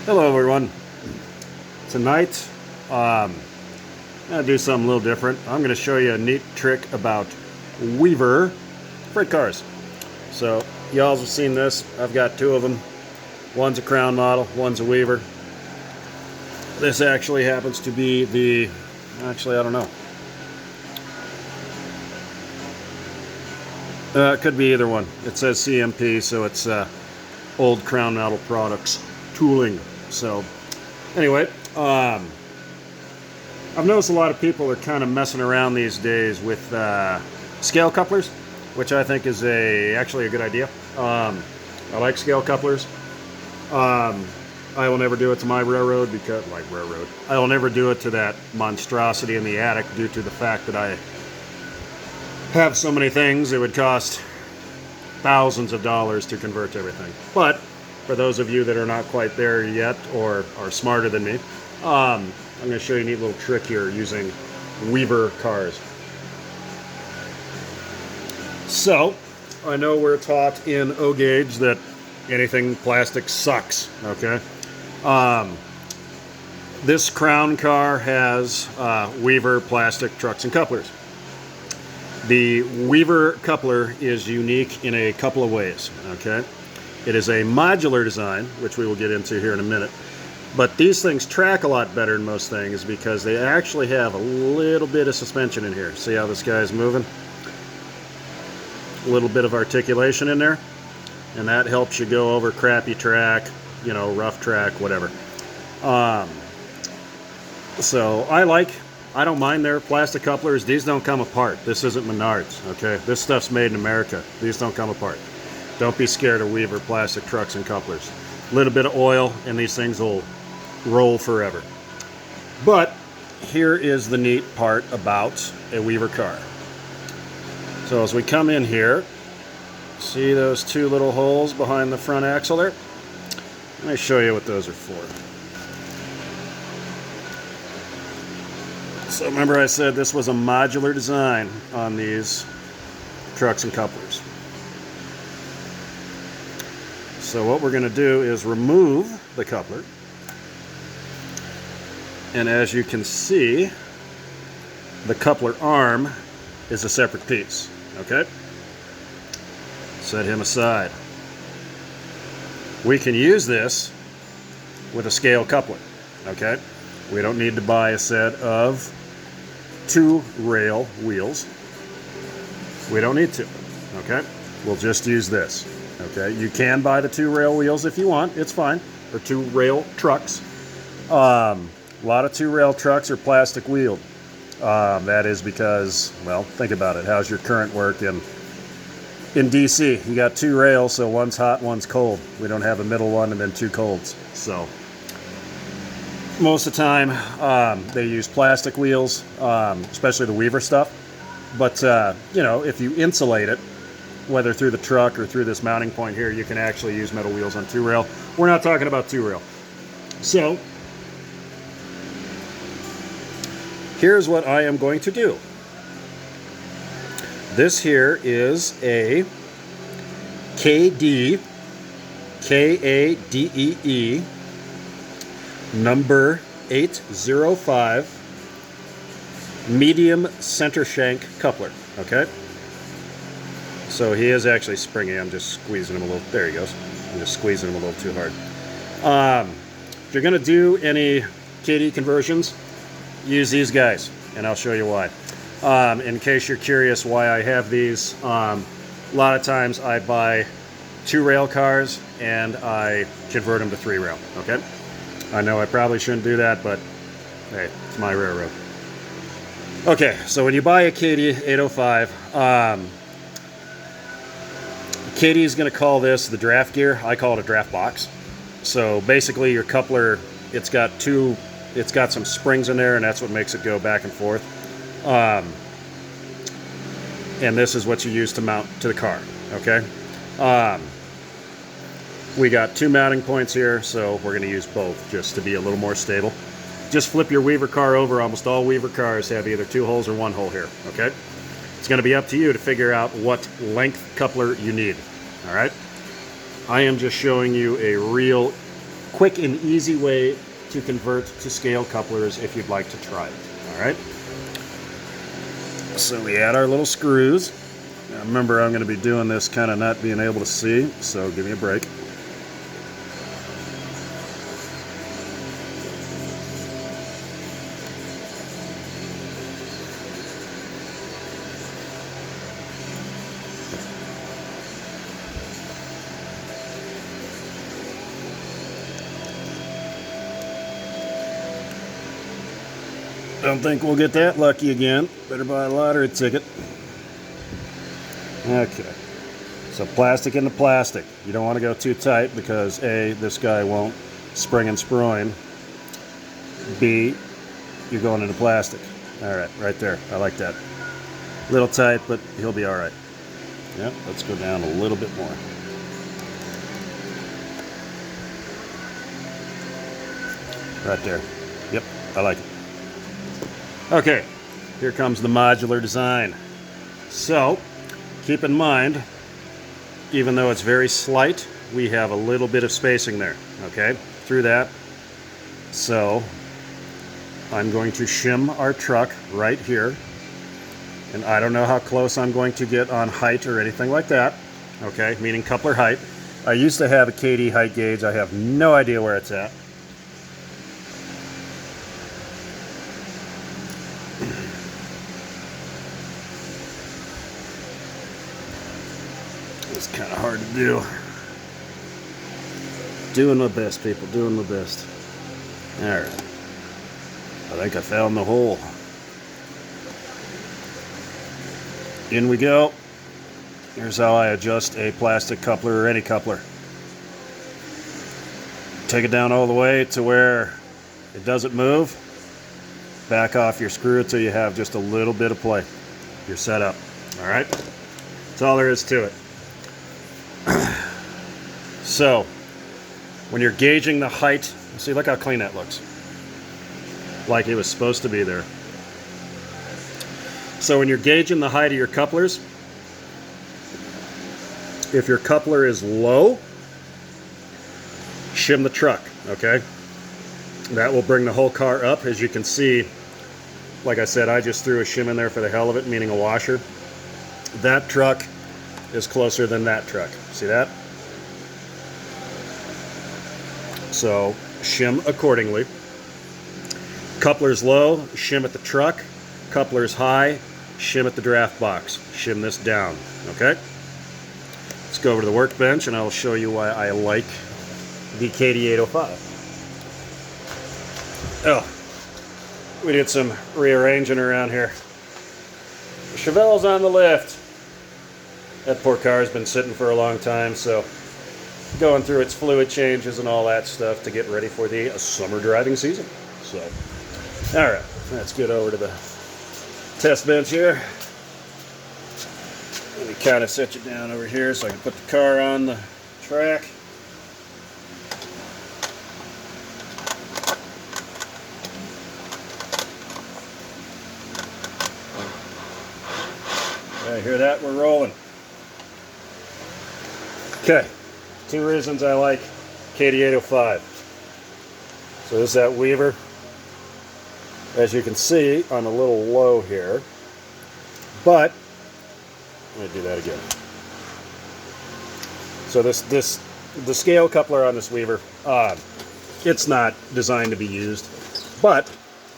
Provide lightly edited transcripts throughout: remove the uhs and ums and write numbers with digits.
Hello everyone. Tonight I'm going to do something a little different. I'm going to show you a neat trick about Weaver freight cars. So y'all have seen this. I've got two of them. One's a Crown model, one's a Weaver. This actually happens to be I don't know. It could be either one. It says CMP, so it's old Crown model products tooling. So anyway, I've noticed a lot of people are kind of messing around these days with scale couplers, which I think is actually a good idea. I like scale couplers. I will never do it to my railroad I will never do it to that monstrosity in the attic due to the fact that I have so many things. It would cost thousands of dollars to convert everything. But for those of you that are not quite there yet or are smarter than me, I'm going to show you a neat little trick here using Weaver cars. So, I know we're taught in O-Gauge that anything plastic sucks, okay? This Crown car has Weaver plastic trucks and couplers. The Weaver coupler is unique in a couple of ways, okay? It is a modular design, which we will get into here in a minute. But these things track a lot better than most things because they actually have a little bit of suspension in here. See how this guy's moving? A little bit of articulation in there. And that helps you go over crappy track, you know, rough track, whatever. So I don't mind their plastic couplers. These don't come apart. This isn't Menards, okay? This stuff's made in America. These don't come apart. Don't be scared of Weaver plastic trucks and couplers. A little bit of oil and these things will roll forever. But here is the neat part about a Weaver car. So as we come in here, see those two little holes behind the front axle there? Let me show you what those are for. So remember I said this was a modular design on these trucks and couplers. So what we're going to do is remove the coupler. And as you can see, the coupler arm is a separate piece. Okay? Set him aside. We can use this with a scale coupler. Okay? We don't need to buy a set of 2 rail wheels. We don't need to. Okay? We'll just use this. Okay, you can buy the 2 rail wheels if you want. It's fine. Or 2 rail trucks. A lot of 2 rail trucks are plastic wheeled. That is because, well, think about it. How's your current work in DC? You got 2 rails, so one's hot, one's cold. We don't have a middle one and then 2 colds. So most of the time, they use plastic wheels, especially the Weaver stuff. But you know, if you insulate it, whether through the truck or through this mounting point here, you can actually use metal wheels on 2 rail. We're not talking about 2 rail. So, here's what I am going to do. This here is a Kadee, K-A-D-E-E, number 805, medium center shank coupler, okay? So he is actually springy. I'm just squeezing him a little. There he goes. I'm just squeezing him a little too hard. If you're going to do any Kadee conversions, use these guys, and I'll show you why. In case you're curious why I have these, a lot of times I buy 2 rail cars and I convert them to 3 rail. Okay? I know I probably shouldn't do that, but hey, it's my railroad. Okay, so when you buy a Kadee 805, Kadee is going to call this the draft gear. I call it a draft box. So basically your coupler, it's got some springs in there, and that's what makes it go back and forth. And this is what you use to mount to the car. Okay? We got 2 mounting points here, so we're going to use both just to be a little more stable. Just flip your Weaver car over. Almost all Weaver cars have either 2 holes or 1 hole here. Okay? It's going to be up to you to figure out what length coupler you need. All right? I am just showing you a real quick and easy way to convert to scale couplers if you'd like to try it. All right. So we add our little screws. Now remember, I'm going to be doing this kind of not being able to see, so give me a break. Don't think we'll get that lucky again. Better buy a lottery ticket. Okay. So plastic into plastic. You don't want to go too tight because A, this guy won't spring and sproin. B, you're going into plastic. All right, right there. I like that. A little tight, but he'll be all right. Yep, let's go down a little bit more. Right there. Yep, I like it. Okay, here comes the modular design. So, keep in mind, even though it's very slight, we have a little bit of spacing there, okay, through that. So, I'm going to shim our truck right here. And I don't know how close I'm going to get on height or anything like that, okay, meaning coupler height. I used to have a Kadee height gauge. I have no idea where it's at. It's kind of hard to do. Doing my best, people, doing my best. Alright. I think I found the hole. In we go. Here's how I adjust a plastic coupler or any coupler. Take it down all the way to where it doesn't move. Back off your screw until you have just a little bit of play. You're set up. Alright? That's all there is to it. So, when you're gauging the height, see, look how clean that looks. Like it was supposed to be there. So when you're gauging the height of your couplers, if your coupler is low, shim the truck, okay? That will bring the whole car up. As you can see, like I said, I just threw a shim in there for the hell of it, meaning a washer. That truck is closer than that truck. See that? So shim accordingly. Coupler's low, shim at the truck. Coupler's high, shim at the draft box. Shim this down, okay? Let's go over to the workbench and I'll show you why I like the Kadee 805. Oh, we did some rearranging around here. The Chevelle's on the lift. That poor car's been sitting for a long time, so going through its fluid changes and all that stuff to get ready for the summer driving season. So, all right, let's get over to the test bench here. Let me kind of set you down over here so I can put the car on the track. I hear that? We're rolling. Okay, 2 reasons I like Kadee 805. So this is that Weaver. As you can see, I'm a little low here, but let me do that again. So the scale coupler on this Weaver, it's not designed to be used, but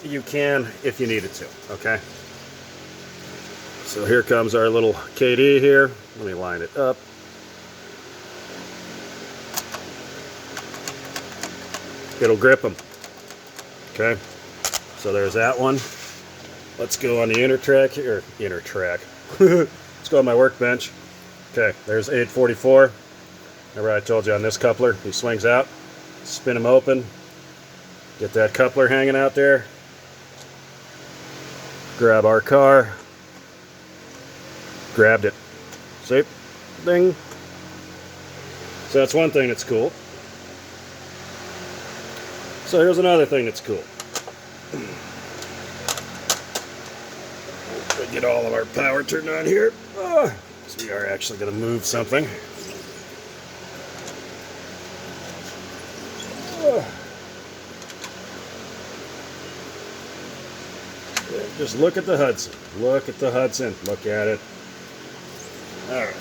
you can if you needed to, okay? So here comes our little Kadee here. Let me line it up. It'll grip them. Okay, so there's that one. Let's go on the inner track here. Inner track. Let's go on my workbench. Okay, there's 844. Remember I told you on this coupler, he swings out, spin him open, get that coupler hanging out there, grab our car, grabbed it. See? Ding. So that's one thing that's cool. So here's another thing that's cool. Get all of our power turned on here. So we are actually going to move something. Just look at the Hudson. Look at the Hudson. Look at it. All right.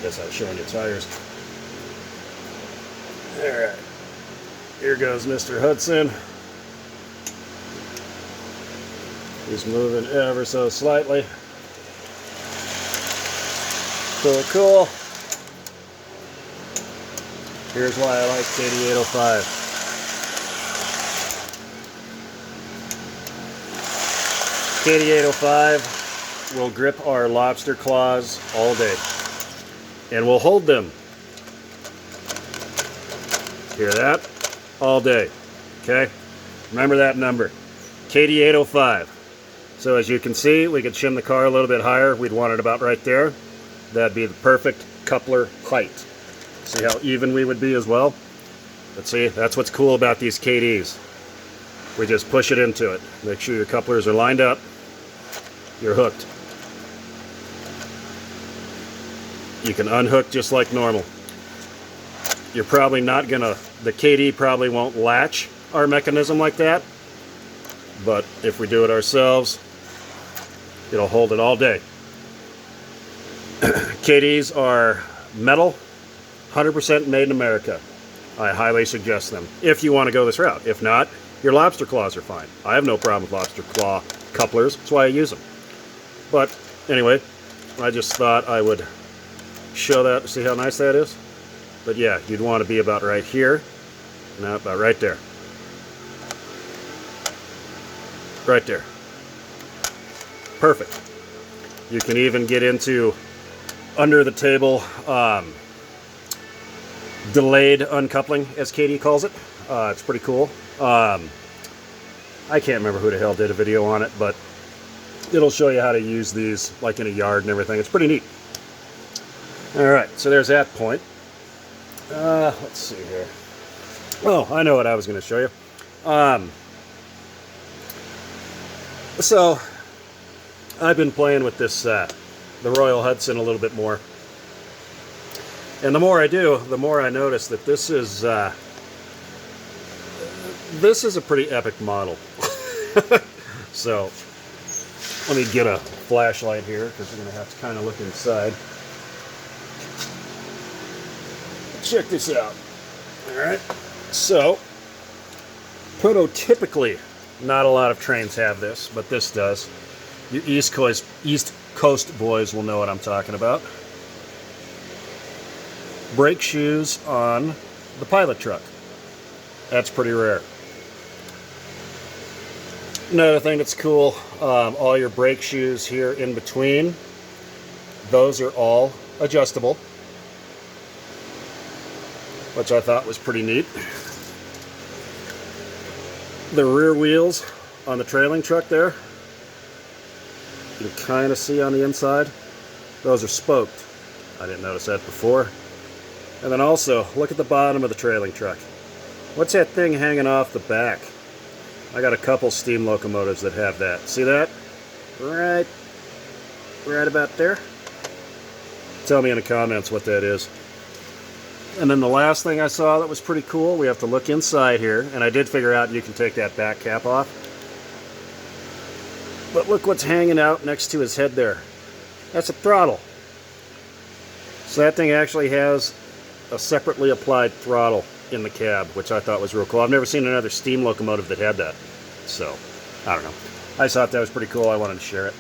Guess I was showing you tires. All right. Here goes Mr. Hudson. He's moving ever so slightly. Cool, cool. Here's why I like Kadee 805. Kadee 805 will grip our lobster claws all day. And we'll hold them. Hear that? All day. Okay? Remember that number. Kadee 805. So as you can see, we could shim the car a little bit higher. We'd want it about right there. That'd be the perfect coupler height. See how even we would be as well? But see, that's what's cool about these Kadees. We just push it into it. Make sure your couplers are lined up. You're hooked. You can unhook just like normal. You're probably not gonna, the Kadee probably won't latch our mechanism like that. But if we do it ourselves, it'll hold it all day. Kadees are metal, 100% made in America. I highly suggest them if you want to go this route. If not, your lobster claws are fine. I have no problem with lobster claw couplers. That's why I use them. But anyway, I just thought I would show that. See how nice that is? But yeah, you'd want to be about right here. No, about right there. Right there. Perfect. You can even get into under the table delayed uncoupling, as Kadee calls it. It's pretty cool. I can't remember who the hell did a video on it, but it'll show you how to use these like in a yard and everything. It's pretty neat. Alright, so there's that point. Let's see here. Oh, I know what I was going to show you. So, I've been playing with this, the Royal Hudson a little bit more. And the more I do, the more I notice that this is a pretty epic model. So, let me get a flashlight here, because we're going to have to kind of look inside. Check this out. Alright, so, prototypically, not a lot of trains have this, but this does. You East Coast boys will know what I'm talking about. Brake shoes on the pilot truck. That's pretty rare. Another thing that's cool, all your brake shoes here in between, those are all adjustable, which I thought was pretty neat. The rear wheels on the trailing truck there, you can kind of see on the inside, those are spoked. I didn't notice that before. And then also, look at the bottom of the trailing truck. What's that thing hanging off the back? I got a couple steam locomotives that have that. See that? Right about there. Tell me in the comments what that is. And then the last thing I saw that was pretty cool, we have to look inside here, and I did figure out you can take that back cap off. But look what's hanging out next to his head there. That's a throttle. So that thing actually has a separately applied throttle in the cab, which I thought was real cool. I've never seen another steam locomotive that had that. So, I don't know. I just thought that was pretty cool. I wanted to share it.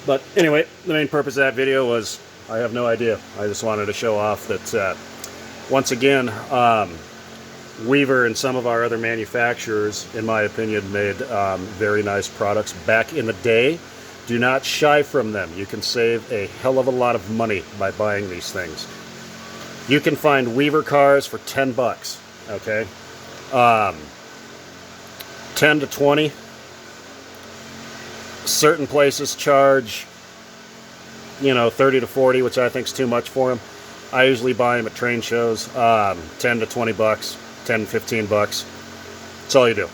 But anyway, the main purpose of that video was, I have no idea. I just wanted to show off that, once again, Weaver and some of our other manufacturers, in my opinion, made very nice products back in the day. Do not shy from them. You can save a hell of a lot of money by buying these things. You can find Weaver cars for 10 bucks, okay? 10 to 20. Certain places charge, 30 to 40, which I think is too much for them. I usually buy them at train shows, 10 to 20 bucks, 10 to 15 bucks. That's all you do.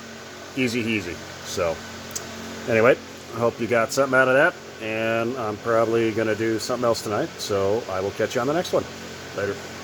Easy, easy. So, anyway, I hope you got something out of that, and I'm probably going to do something else tonight, so I will catch you on the next one. Later.